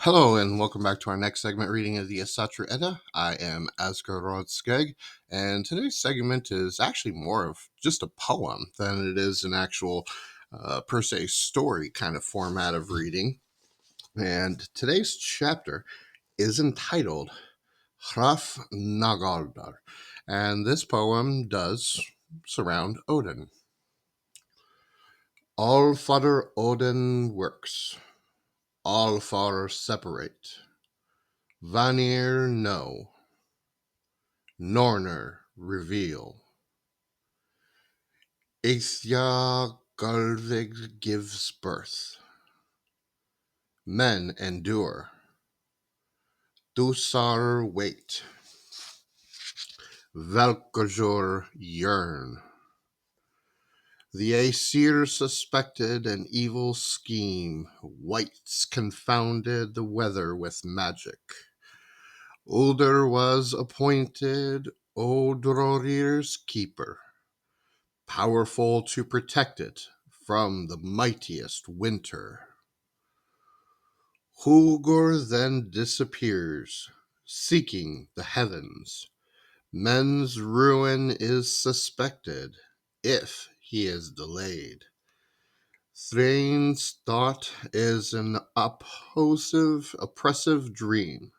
Hello and welcome back to our next segment reading of the Asatru Edda. I am Asgarod Skeg, and today's segment is actually more of just a poem than it is an actual per se story kind of format of reading. And today's chapter is entitled Hrafnagaldr, and this poem does surround Odin. All Father Odin works, all far separate. Vanir no, Norner reveal. Athia Galvig gives birth. Men endure. Dusar wait. Velkajor yearn. The Aesir suspected an evil scheme. Whites confounded the weather with magic. Ulder was appointed Odrorir's keeper, powerful to protect it from the mightiest winter. Hulgur then disappears, seeking the heavens. Men's ruin is suspected if he is delayed. Thrain's thought is an oppressive dream.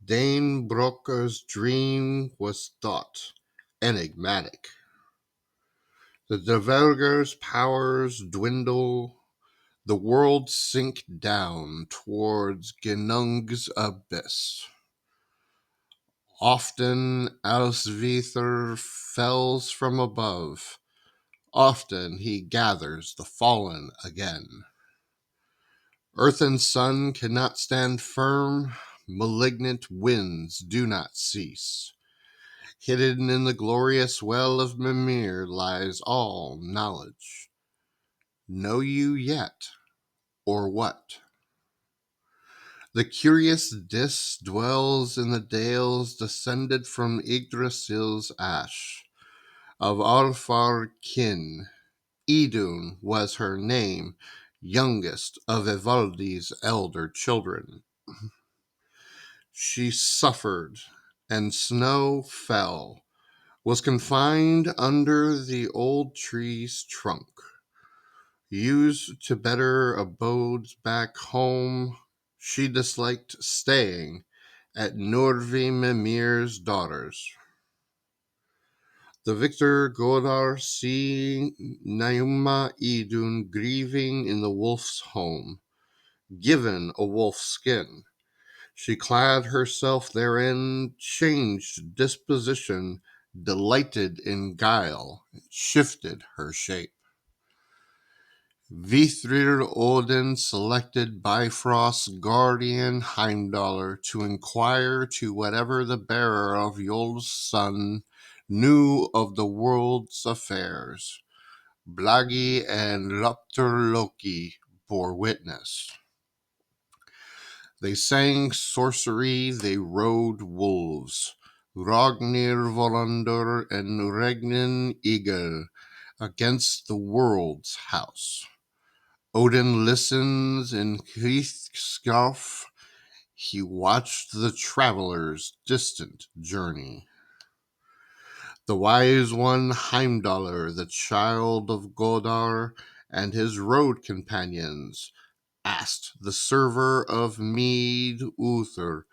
Dane Brokker's dream was thought enigmatic. The Dvergers' powers dwindle, the world sink down towards Ginnung's abyss. Often Alsvither fells from above, often he gathers the fallen again. Earth and sun cannot stand firm, malignant winds do not cease. Hidden in the glorious well of Mimir lies all knowledge. Know you yet, or what? The curious Dis dwells in the dales descended from Yggdrasil's ash. Of Alfar kin, Idunn was her name, youngest of Ivaldi's elder children. She suffered, and snow fell, was confined under the old tree's trunk. Used to better abodes back home, she disliked staying at Norvi Mimir's daughters. The victor Godar see Nauma Idunn grieving in the wolf's home, given a wolf's skin. She clad herself therein, changed disposition, delighted in guile, shifted her shape. Vithrir Odin selected Bifrost's guardian Heimdallr to inquire to whatever the bearer of Yol's son knew of the world's affairs. Blagi and Lopter Loki bore witness. They sang sorcery, they rode wolves. Ragnir Volander and Regnin Eagle against the world's house. Odin listens in Hriðskarf. He watched the traveler's distant journey. The wise one Heimdallr, the child of Godar, and his road companions asked the server of mead Uther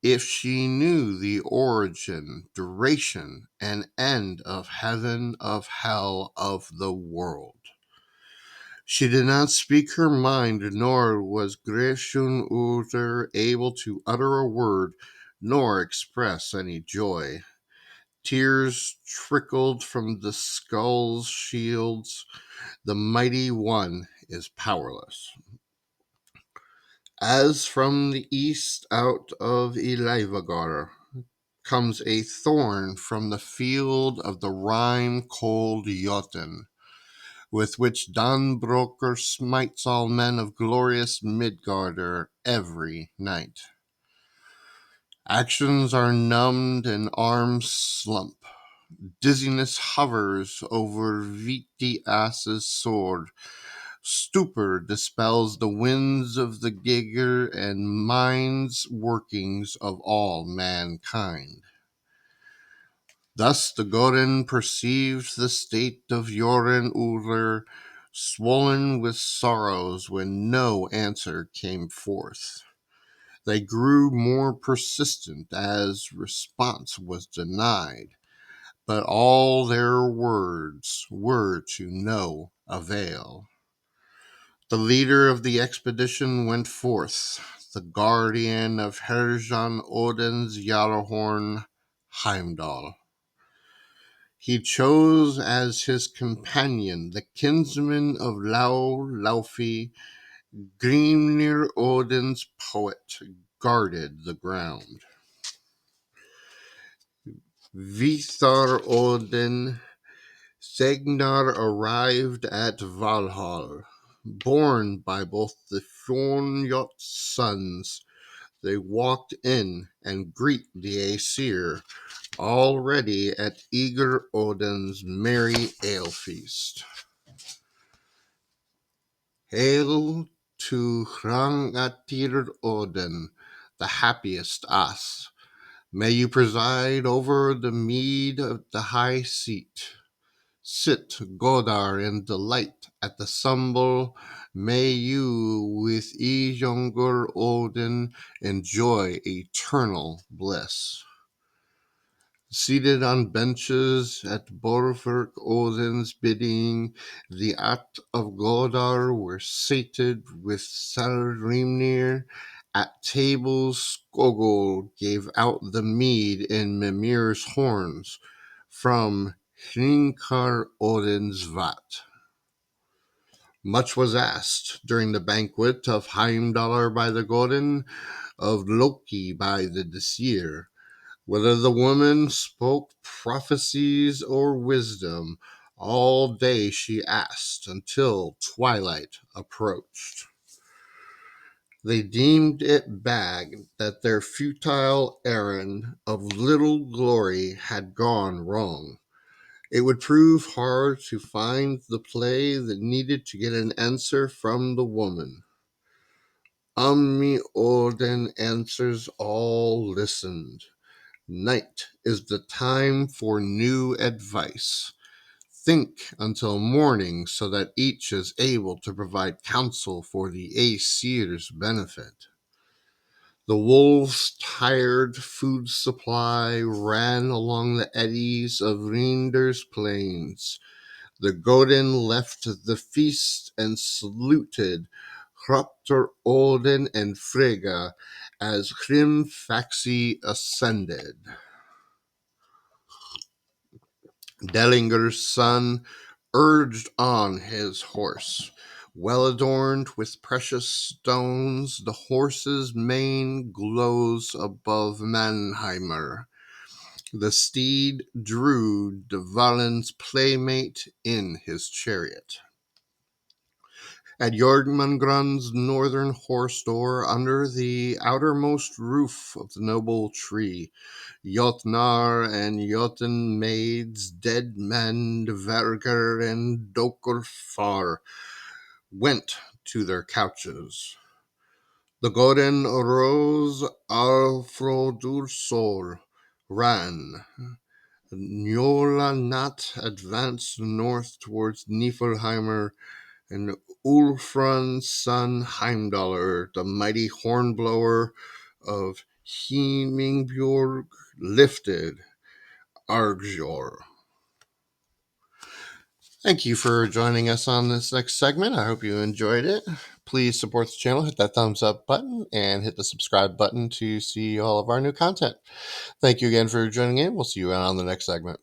if she knew the origin, duration, and end of heaven, of hell, of the world. She did not speak her mind, nor was Greshun Uther able to utter a word, nor express any joy. Tears trickled from the skull's shields. The mighty one is powerless. As from the east out of Elivagar comes a thorn from the field of the rime-cold Jotun, with which Danbroker smites all men of glorious Midgardr every night. Actions are numbed and arms slump. Dizziness hovers over Viti Ass's sword. Stupor dispels the winds of the Gigger and minds workings of all mankind. Thus the Goden perceived the state of Yoren Uller, swollen with sorrows when no answer came forth. They grew more persistent as response was denied, but all their words were to no avail. The leader of the expedition went forth, the guardian of Herjan Odin's Jarlhorn, Heimdall. He chose as his companion the kinsman of Laufey, Grimnir Odin's poet, guarded the ground. Vithar Odin, Segnar arrived at Valhall. Born by both the Fjornjot's sons, they walked in and greet the Aesir, already at eager Odin's merry ale feast. Hail to Hrafnagaldr Odin, the happiest As. May you preside over the mead of the high seat. Sit, Godar, in delight at the sumble. May you, with younger Odin, enjoy eternal bliss. Seated on benches at Borfurk Odin's bidding, the At of Godar were sated with Sarimnir. At tables, Skogul gave out the mead in Mimir's horns from Hrinkar Odin's vat. Much was asked during the banquet of Heimdallr by the Godin, of Loki by the Disir, whether the woman spoke prophecies or wisdom. All day she asked until twilight approached. They deemed it bagged that their futile errand of little glory had gone wrong. It would prove hard to find the play that needed to get an answer from the woman. Odin answers all listened. Night is the time for new advice. Think until morning so that each is able to provide counsel for the Aesir's benefit. The wolves' tired food supply ran along the eddies of Rinder's plains. The Godin left the feast and saluted Hraptor Odin and Frigga as Hrimfaxi ascended. Dellinger's son urged on his horse. Well adorned with precious stones, the horse's mane glows above Mannheimer. The steed drew Dvalin's playmate in his chariot. At Jormungandr's northern horse door, under the outermost roof of the noble tree, Jotnar and Jotun maids, dead men, Dverger and Dokurfar, went to their couches. The Godin arose, Alfrodursol ran. Njola Nat advanced north towards Niflheimer, and Ulfrun's son Heimdallr, the mighty hornblower of Himingbjorg, lifted Argjor. Thank you for joining us on this next segment. I hope you enjoyed it. Please support the channel, hit that thumbs up button, and hit the subscribe button to see all of our new content. Thank you again for joining in. We'll see you on the next segment.